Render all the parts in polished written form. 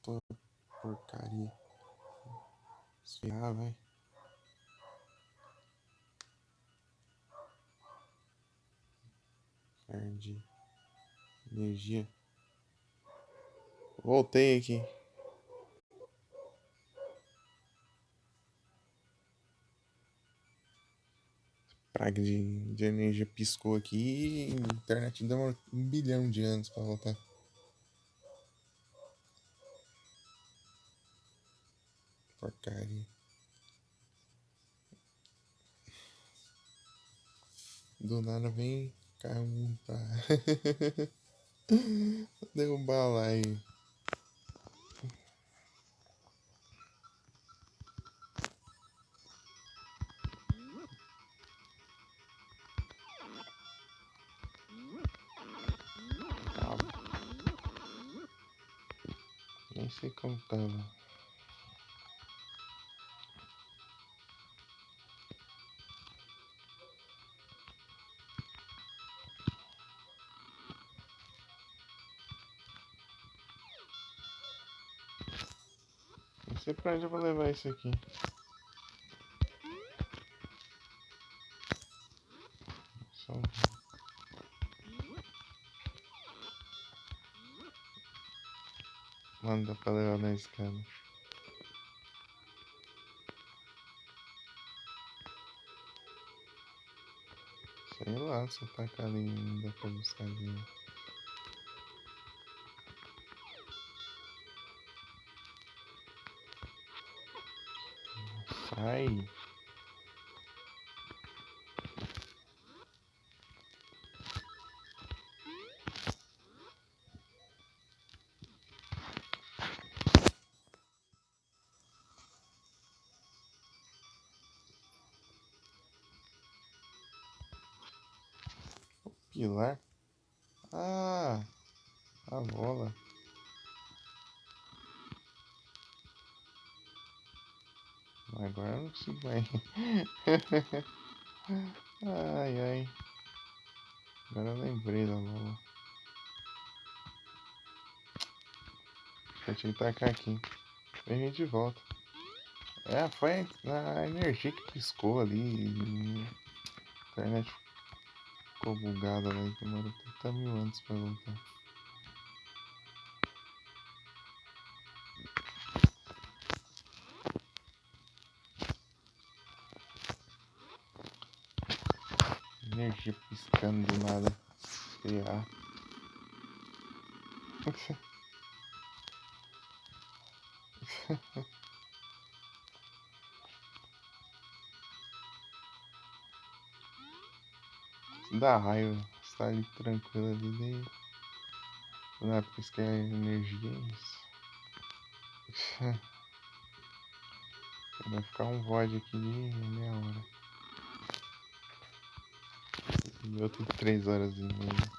Tô porcaria. Esfriar, vai. Perde energia. Voltei aqui. Praga de energia piscou aqui e a internet demorou 1 bilhão de anos pra voltar. Porcaria. Do nada vem carro pra derrubar lá e. Cabo. Nem sei como tava. Não sei pra onde eu vou levar isso aqui. Só. Mano, dá pra levar na escada. Sei lá, se eu tacar ali não dá pra buscar dinheiro. Sai! Pilar? Ah! A bola. Agora eu não consigo mais. Ai, ai. Agora eu lembrei da bola. Eu tinha que tacar aqui. Vem a gente de volta. É, foi a energia que piscou ali. A internet ficou bugada lá e demorou 30 mil anos pra voltar. Energia piscando do nada. Esfriar. Dá raiva. Você tá ali tranquilo ali, daí. Não é piscar energia, é isso. Vai ficar um VOD aqui de meia hora. E outro de 3 horas e meia.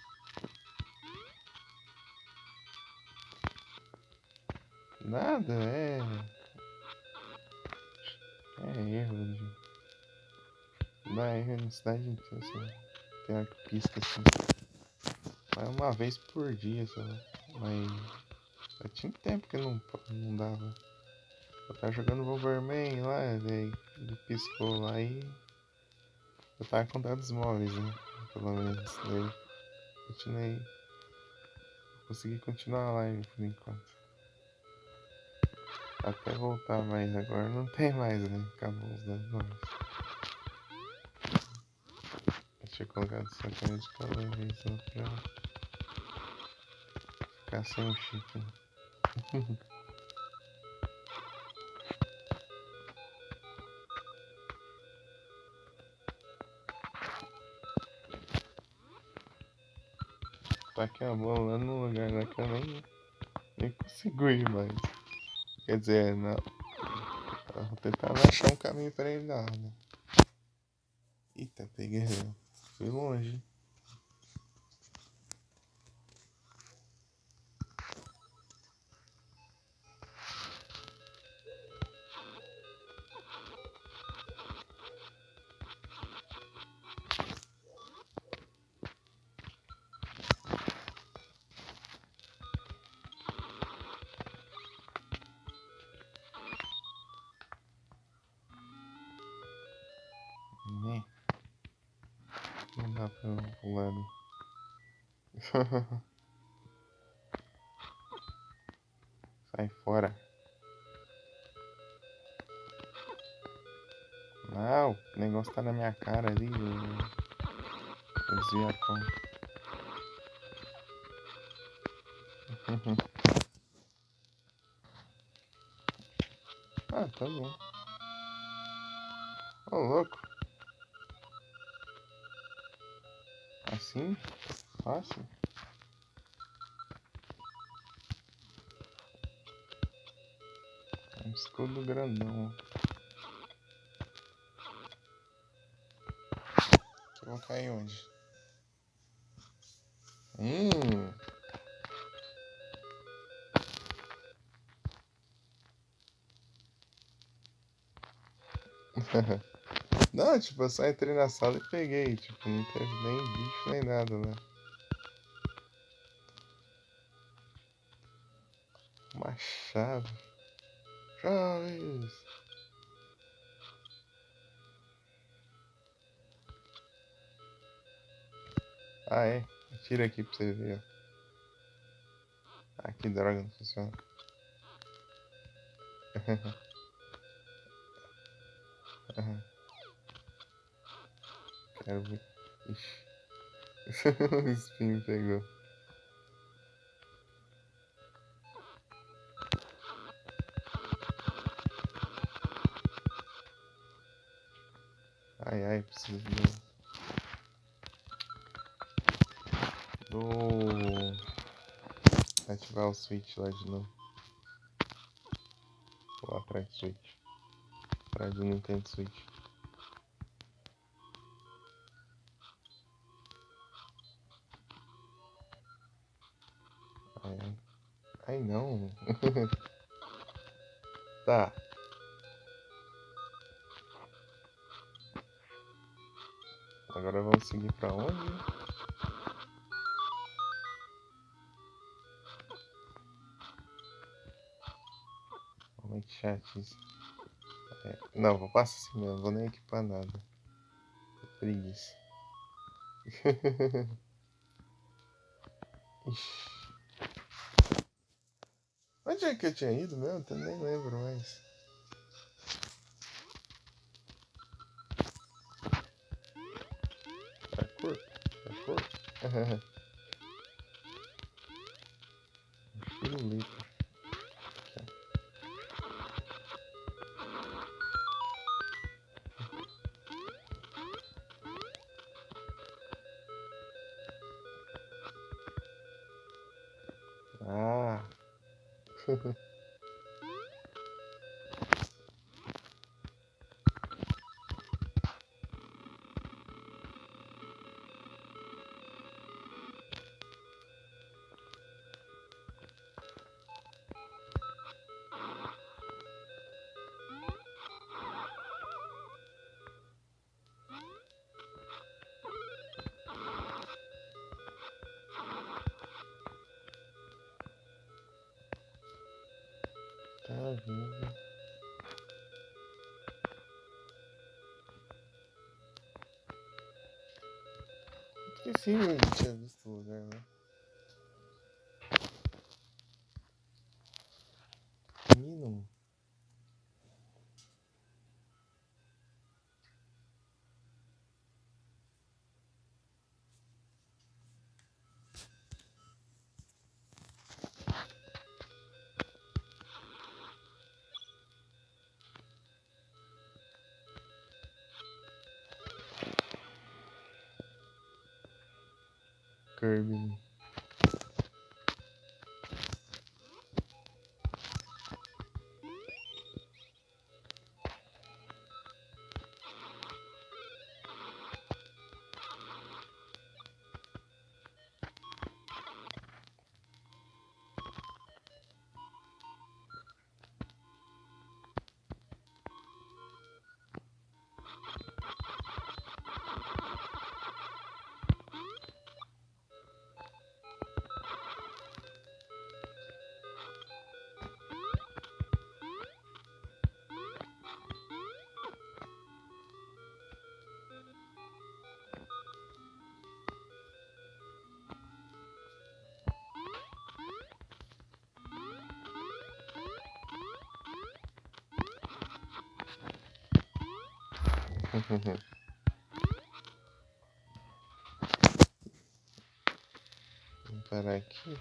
Nada, é. É erro. Dá erro na cidade inteira, assim. Tem hora que pisca assim. Mas uma vez por dia só. Mas. Já tinha tempo que não dava. Eu tava jogando Wolverine lá, daí ele piscou lá e. Eu tava com dados móveis, né? Pelo menos. Daí continuei. Consegui continuar a live por enquanto. Até voltar, mas agora não tem mais, né? Acabou os dados móveis. Eu tinha colocado essa cara de cada vez só pra ficar sem o chip, né? Tá que a bola lá no lugar lá que eu nem consigo ir mais. Quer dizer, não. Eu vou tentar achar um caminho pra ir lá, né? Eita, peguei. Fui longe. rápido pulando. Sai fora. Não, o negócio tá na minha cara ali. Eu desvio a conta. Ah, tá bom. Ô, louco. Assim? Fácil? Um escudo grandão. Que eu vou cair onde? Hum. Não, tipo, eu só entrei na sala e peguei. Tipo, não teve nem bicho nem nada, né? Uma chave. Chaves. Ah, é? Tira aqui pra você ver, ó. Ah, que droga, não funciona. Quero ver. Ixi. O espinho pegou. Ai, ai, preciso do... ativar o switch lá de novo. Vou lá atrás do switch. Atrás do Nintendo Switch. Ai, ai. Ai, não. Tá. Agora vamos seguir pra onde? Realmente chatice. É, não, vou passar assim mesmo. Vou nem equipar nada. Preguiça. Ixi. Onde é que eu tinha ido mesmo? Eu nem lembro mais. Parkour? Parkour? Pirulito. Ah. Tá vindo. Esqueci onde tinha visto o lugar, né? Menino. Kirby. Vamos parar aqui.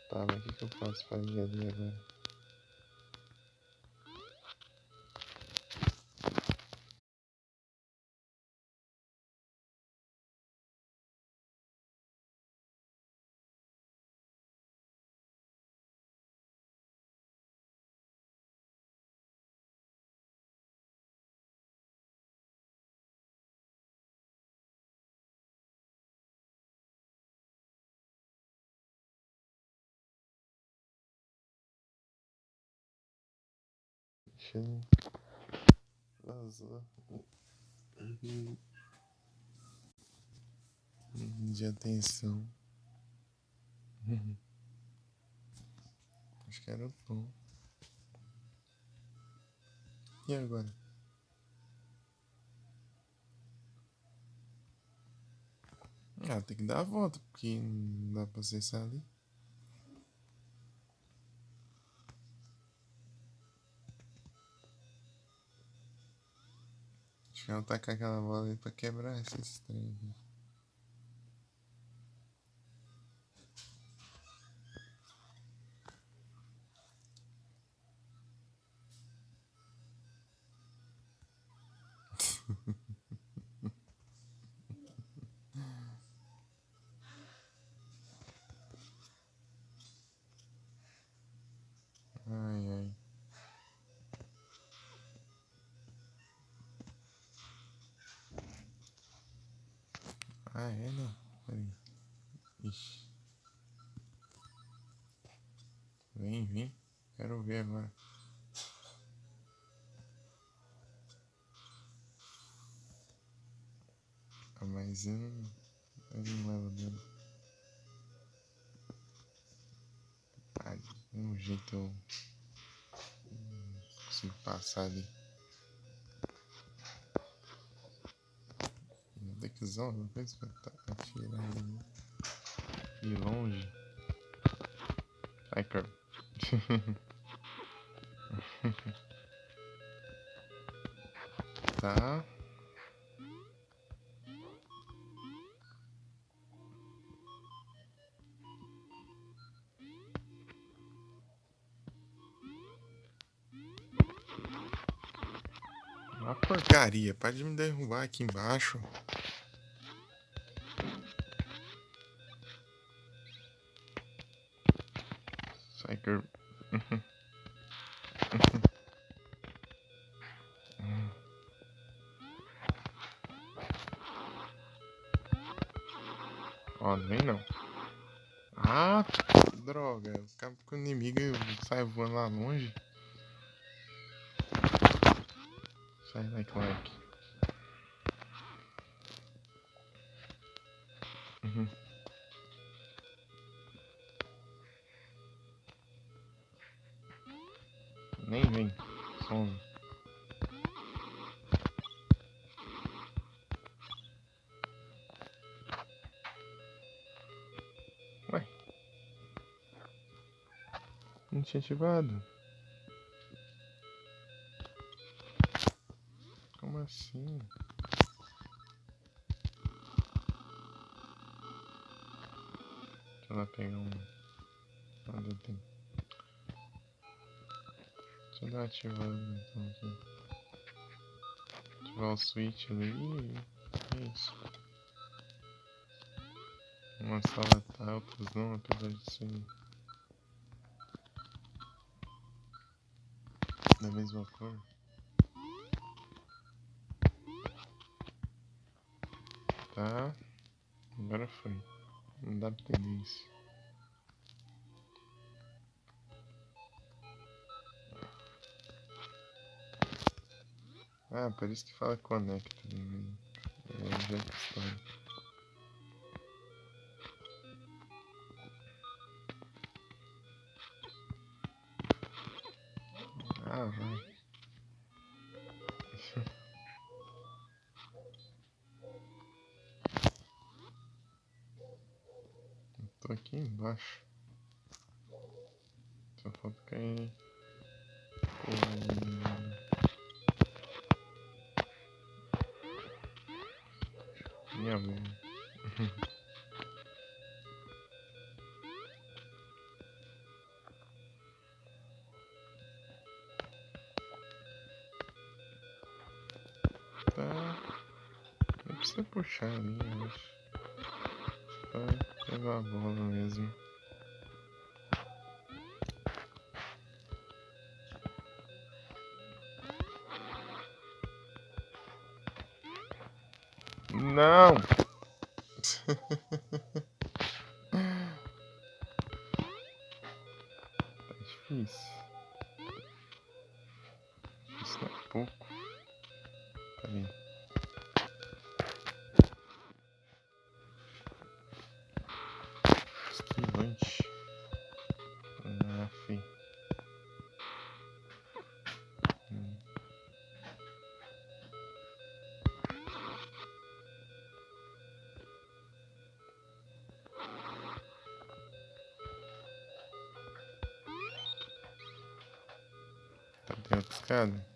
Tá, mas o que eu posso fazer ali agora? Deixa eu... Vazou. De atenção. Acho que era o tom. E agora? Ah, tem que dar a volta, porque não dá pra acessar ali. Acho que ela tá com aquela bola ali pra quebrar esses trem aqui. Ai, ai. Ah, é, né? Peraí. Ixi. Vem, vem. Quero ver agora. Ah, mas eu não levo dano. Ah, de um jeito eu consigo passar ali. Tem que usar alguma coisa pra atirar ali. De longe. Ai, cara. Tá. Uma porcaria. Para de me derrubar aqui embaixo. Psyker. Ó, não vem não. Ah, droga. Eu acabo com o inimigo e sai voando lá longe. Sai like. Nem vem. Some. Ué. Não tinha ativado. Como assim? Deixa ela pegar um. Nada tem. Deixa eu dar uma ativada então aqui. Ativar o switch ali. É isso. Uma sala tá, outras não, apesar de ser da mesma cor. Tá. Agora foi. Não dá pra entender isso. Ah, por isso que fala connect. É já que história. Ah, vai. Tô aqui embaixo. Só falta cair. precisa puxar ali, eu acho. Só pegar a bola mesmo. Não! Tá difícil. Isso não é pouco. Peraí. Esquivante. Ah, fi. Tá bem piscado?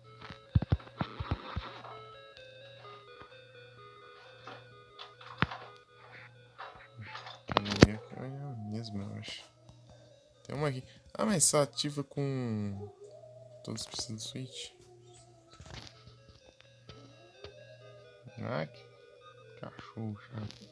É a mesma, eu acho. Tem uma aqui. Ah, mas só ativa com... Todos precisam do switch. Ah, que cachorro chato.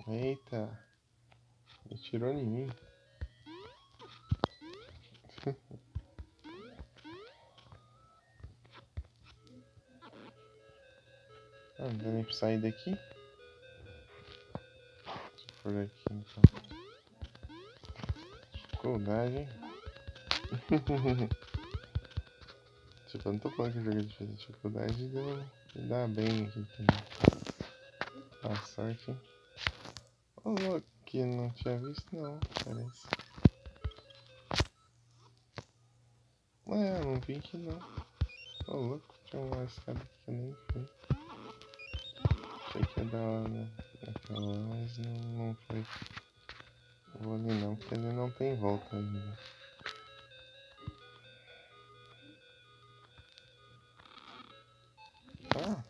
Eita. Me tirou em mim. Ah, não dá nem pra sair daqui? Se for aqui, então. Dificuldade, hein? Tipo, eu não tô falando que o jogo é difícil. Dificuldade de dar bem aqui também. A sorte, hein? Ô, louco, que não tinha visto, não. Parece. Ué, eu não vi aqui, não. Ô, louco, tinha uma escada aqui que eu nem fui. Achei que ia dar lá naquela, mas não foi. Não vou ali não, porque ele não tem volta ainda. Ah!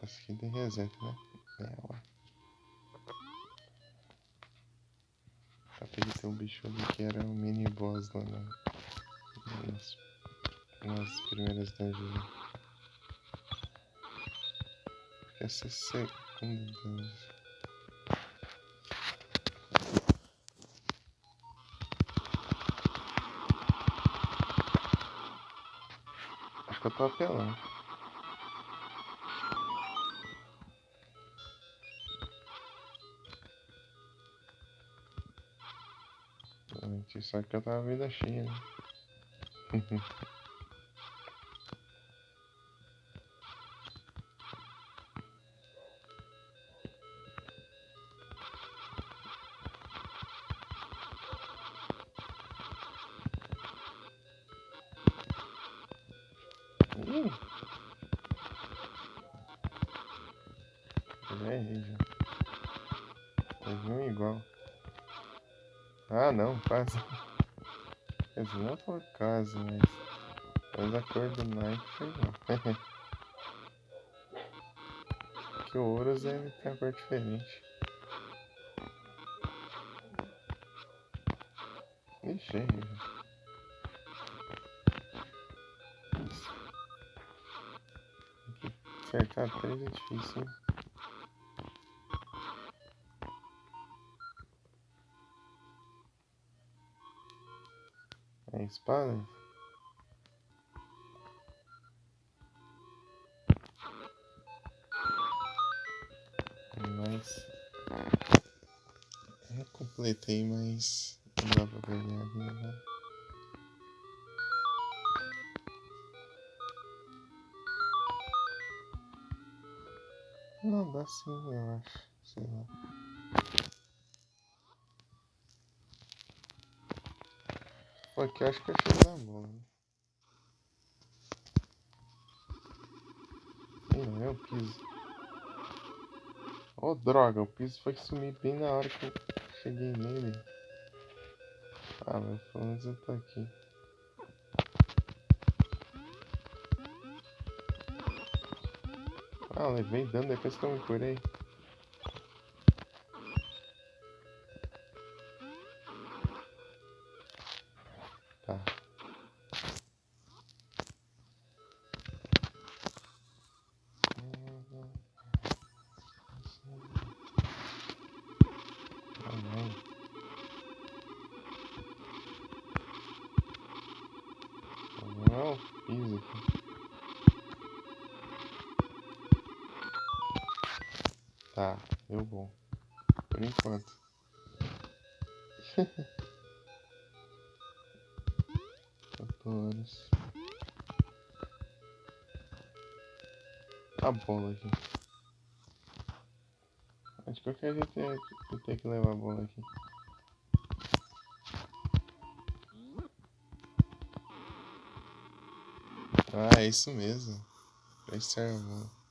Acho que tem reset, né? É, lá. Acabei de ter um bicho ali que era um mini boss lá nas primeiras dungeons. Porque essa é a segunda dungeon. Acho que eu tô apelando. Só que eu tava vida cheia, né? Ih! Já errei, já. Teve um igual. Ah, não, quase. Quer dizer, não por quase, mas a cor do Nike foi igual. Que o Horus deve ter a cor diferente. Ixi, errei, já. Acertar 3 é difícil, hein? A espada? Mas eu completei, mas não dá pra ganhar ainda, né? Não, dá sim, eu acho. Sei lá. Pô, aqui eu acho que eu achei na bola. Ih, não é o piso. Oh, droga, o piso foi sumir bem na hora que eu cheguei nele. Ah, mas pelo menos eu tô aqui. Ah, eu levei dano depois que eu me curei. Tá. Ai, não, piso aqui. Tá, deu bom. Por enquanto. Fatores. A bola aqui. Acho que qualquer jeito eu tenho que levar a bola aqui. Ah, é isso mesmo. Pra isso serve a bola.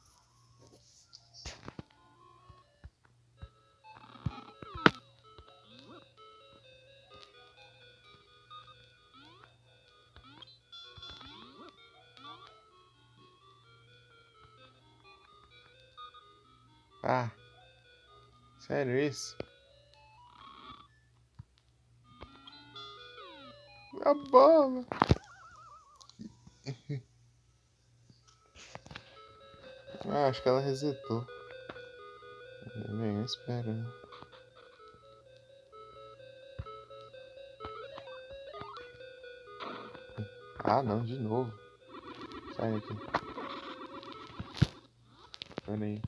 Ah, sério isso? A bola! Ah, acho que ela resetou. Bem, eu espero, né? Ah, não, de novo. Sai aqui. Pera aí.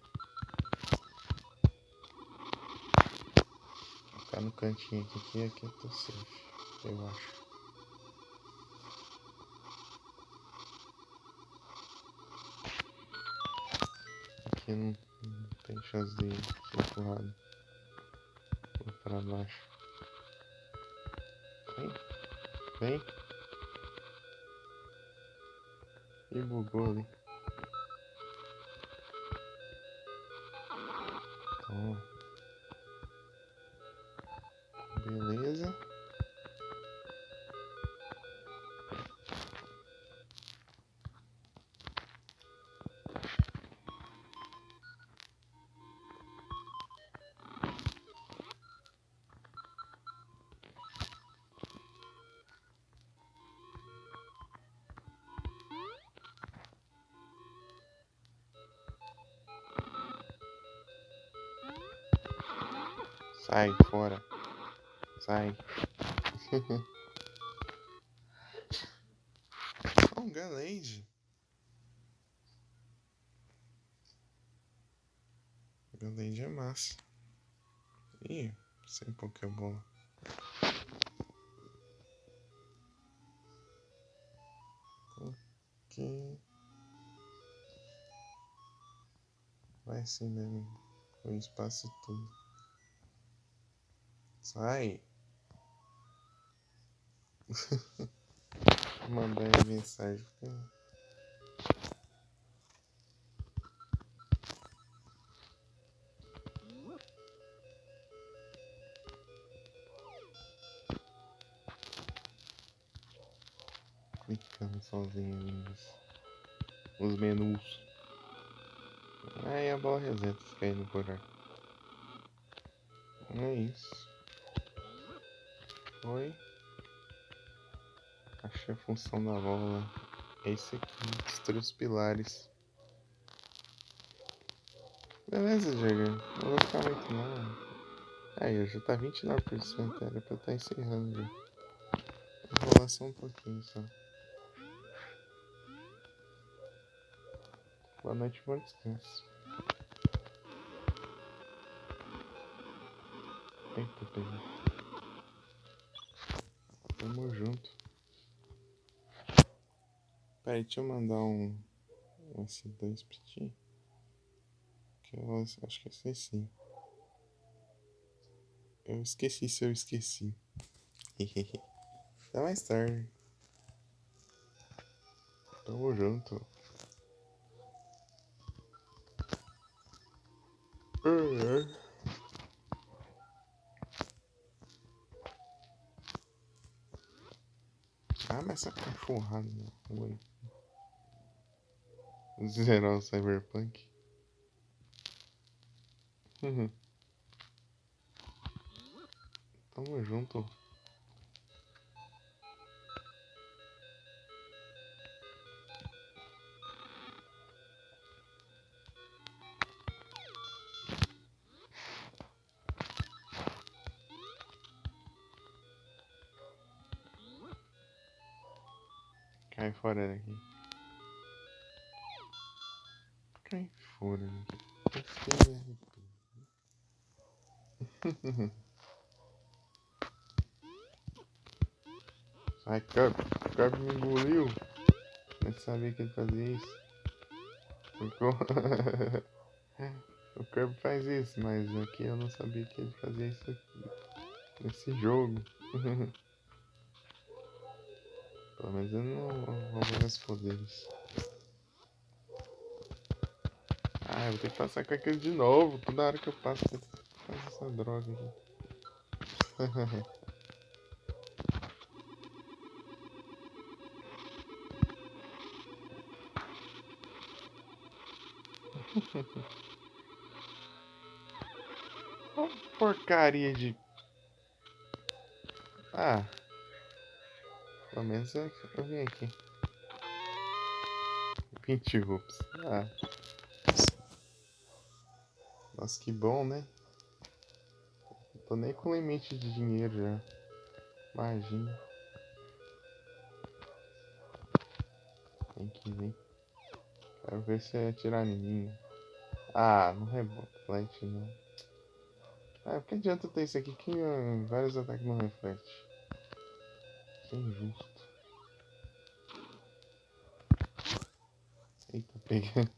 Tá no cantinho aqui, aqui eu tô safe. Eu acho. Aqui não tem chance de ser empurrado. Vou pra baixo. Vem, vem. E bugou ali. Então, beleza. Sai, fora. Sai. Um Galade. Galade é massa. Ih, sem Pokébola. Que vai assim mesmo. Com espaço e tudo. Sai. Mandar aí mensagem. Clicando sozinho nos menus. Aí a bola reseta se cair no buraco. É isso. Foi. Achei a função da bola. É isso aqui. Destruir os pilares. Beleza, Jagger. Não vou ficar muito não. Aí, já tá 29%. Era pra eu estar encerrando já. Vou rolar só um pouquinho só. Boa noite, bom descanso. Eita, peguei. Tamo junto. Peraí, deixa eu mandar um S2 pra ti. Acho que eu esqueci. Eu esqueci se eu esqueci. Até mais tarde. Tamo junto. Ah, mas essa cachorrada na rua aí. Zerar o Cyberpunk. Tamo junto. Cai fora daqui. Cai fora daqui. Sai, Kirby. Kirby me engoliu. Nem sabia que ele fazia isso. O Kirby faz isso, mas aqui eu não sabia que ele fazia isso aqui. Nesse jogo. Pelo menos eu não roubo meus poderes. Ah, eu vou ter que passar com aquele de novo. Toda hora que eu passo, faz essa droga aqui. Oh, porcaria de... Ah, pelo menos eu vim aqui. 20 rupees. Ah. Nossa, que bom, né? Tô nem com limite de dinheiro já. Imagina. Vem aqui, vem. Quero ver se é atirar em mim. Ah, não reflete, não. Ah, que adianta ter isso aqui que vários ataques não reflete. Isso é injusto. Eita, pega.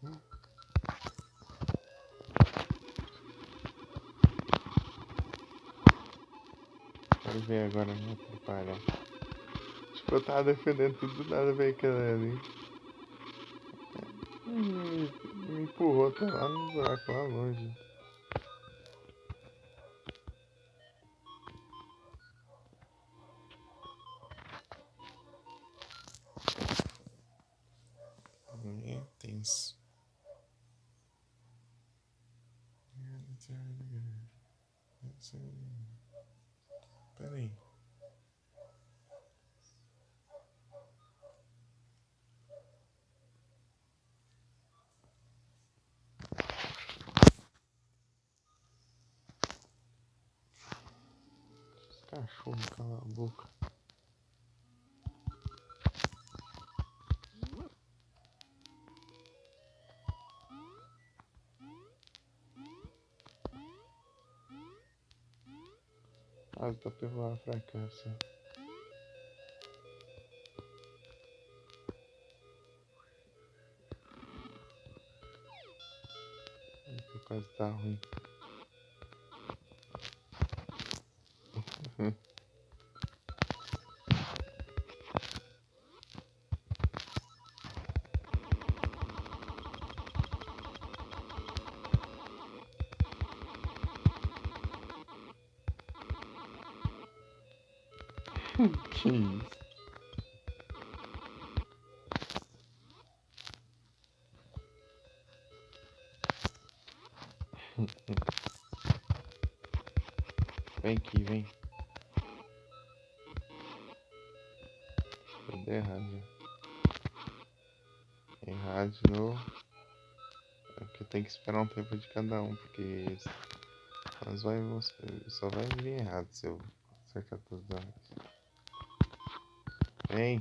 Quero ver agora, me atrapalhar. Tipo, eu tava defendendo tudo, do nada veio aquela ali. Me empurrou até lá no buraco, lá longe. É tenso. Pera aí. Cachorro, cala a boca. Ah, tá pela fracasso. Quase tá ruim. Que isso? Vem aqui, vem. Tudo errado já. Errado de novo. É porque tem que esperar um tempo de cada um, porque mas só vai vir errado se eu acertar todas as. Vem.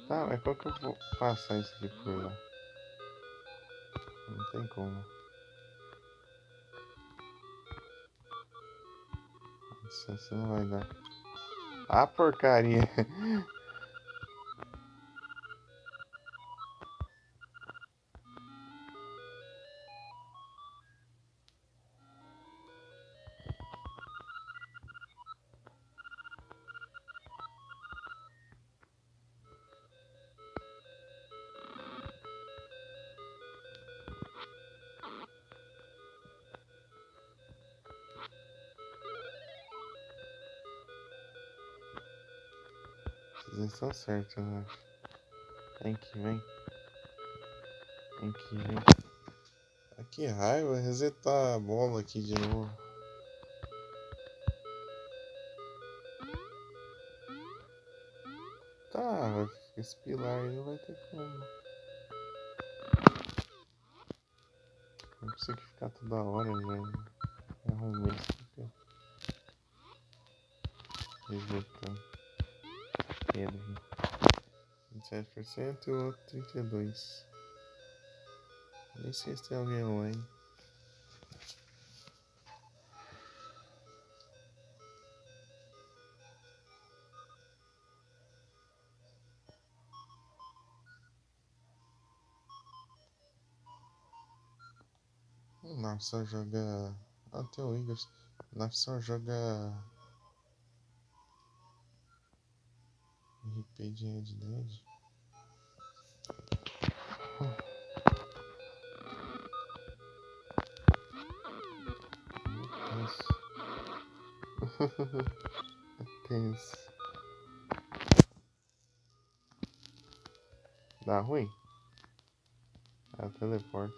Tá, mas qual que eu vou passar isso aqui por lá? Não tem como. Nossa, isso não vai dar. Ah, porcaria. Vocês estão certos, eu acho. Vem que vem. Vem que vem. Ah, que raiva, resetar a bola aqui de novo. Tá, esse pilar aí não vai ter como. Não precisa ficar toda hora, já arrumei isso aqui. Resetando. Pedro. 27% e o outro 32%. Nem sei se tem alguém online. O Naf só joga. Ah, tem o Igor. O Naf só joga RP de Red Dead. É tenso. Dá ruim? Ah, teleporta.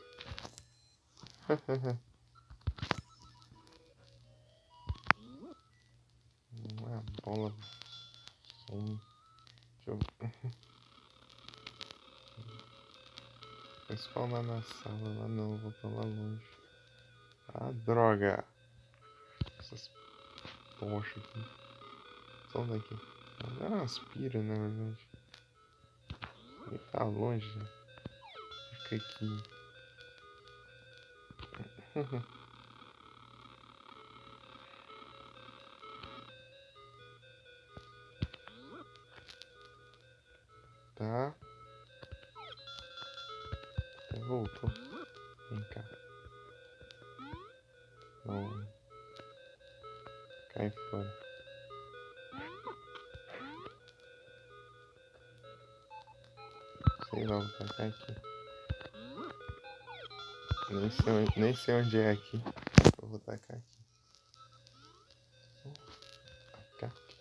Uma bola. Deixa eu. Vai spawnar na sala lá não, vou pra lá longe. Ah, droga! Essas poxa aqui. Só daqui. Ah, aspira na verdade. Ele tá longe, né? Fica aqui. Tá. Até voltou. Vem cá. Não. Cai fora. Sei lá, vou tacar aqui. Nem sei onde é aqui. Eu vou tacar aqui. Tacar aqui.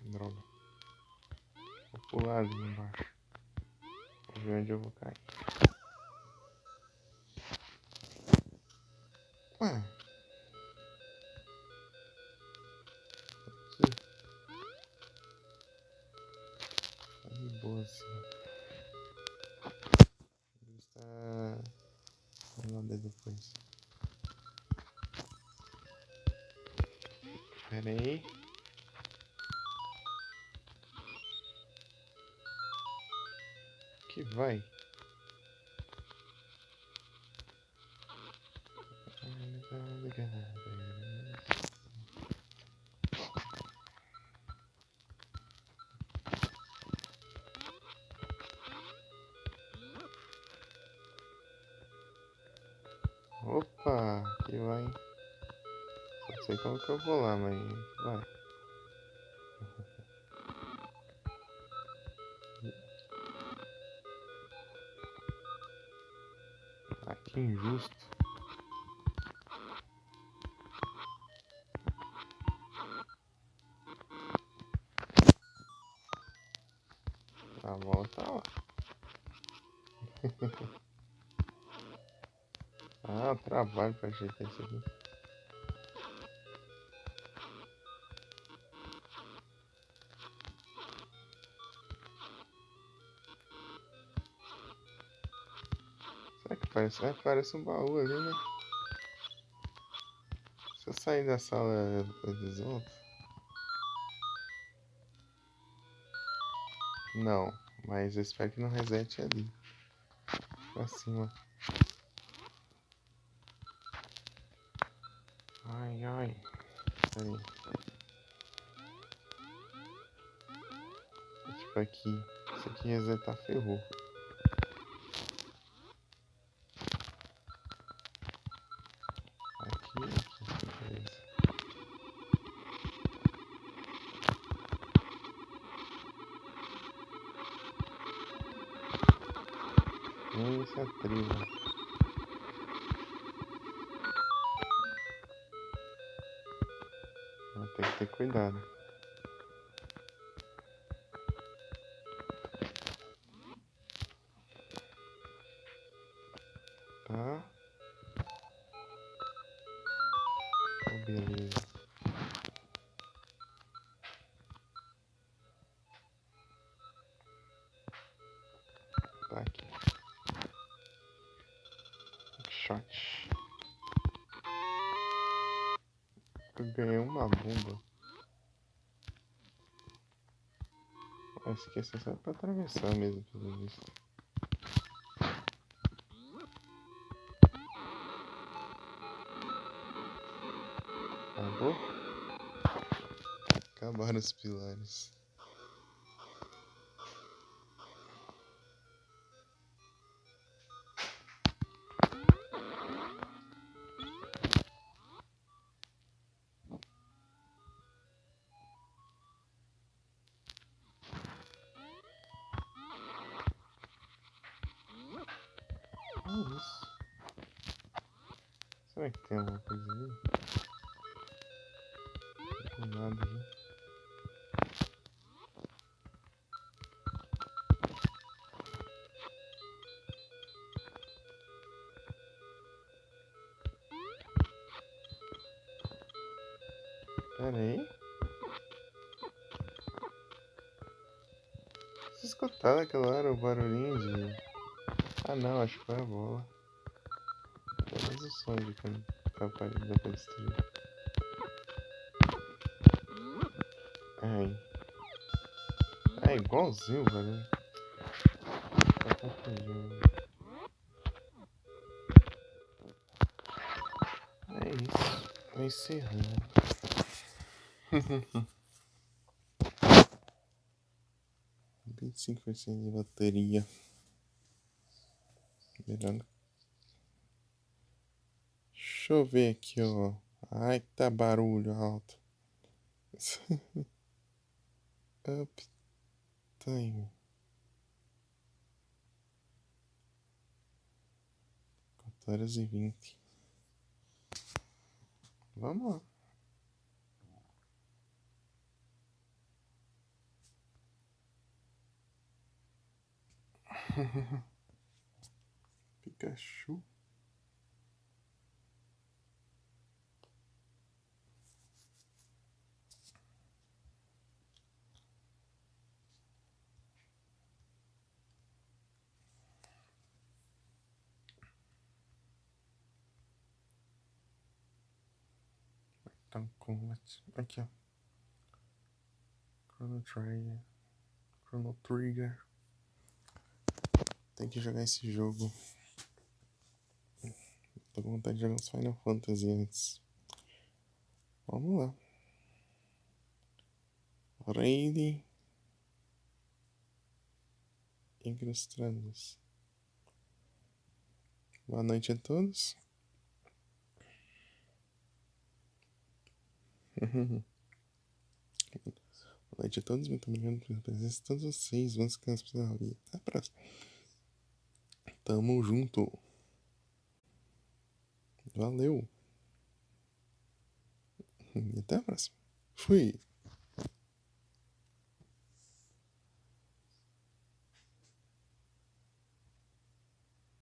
Droga. Vou pular ali embaixo. Vou ver onde eu vou cair. Ué. Tá de boa assim. Está. Vamos lá depois. Pera aí. Que vai? Opa, que vai. Não sei como que eu vou lá, mas vai. Ah, que injusto. A bola tá lá. Ah, trabalho pra ajeitar isso aqui. Será que parece? É, parece um baú ali, né? Se eu sair da sala, eles voltam. Não, mas eu espero que não resete ali. Pra cima. Ai, ai. Peraí. Tipo aqui. Isso aqui resetar ferrou. Aqui, beleza. Essa trilha. Tem que ter cuidado. Tá? Oh, beleza. Tá aqui. Shot. Eu ganhei uma bomba. Acho que essa é só pra atravessar mesmo, pelo visto. Acabou? Acabaram os pilares. Isso. Será que tem alguma coisa ali? Não tem nada ali. Pera aí. Vocês escutaram aquela hora o barulhinho de... Ah não, acho que foi a bola. Pelo menos o som de quando dá pra destruir. Ai. É igualzinho o barulho. Tá confundindo. É isso. Tô encerrando. 25% de bateria. Melhor. Deixa eu ver aqui, ó. Ai, tá barulho alto. Uptime. 4h20. Vamos lá. Pikachu. Então, Combat. Aqui, ó. Chrono Trigger. Chrono Trigger. Tem que jogar esse jogo. Tô com vontade de jogar uns Final Fantasy antes. Vamos lá. Raid Incrustados. Boa noite a todos. Boa noite a todos. Muito obrigado pela presença de todos vocês. Vamos ficar ali. Até a próxima. Tamo junto. Valeu. E até a próxima. Fui.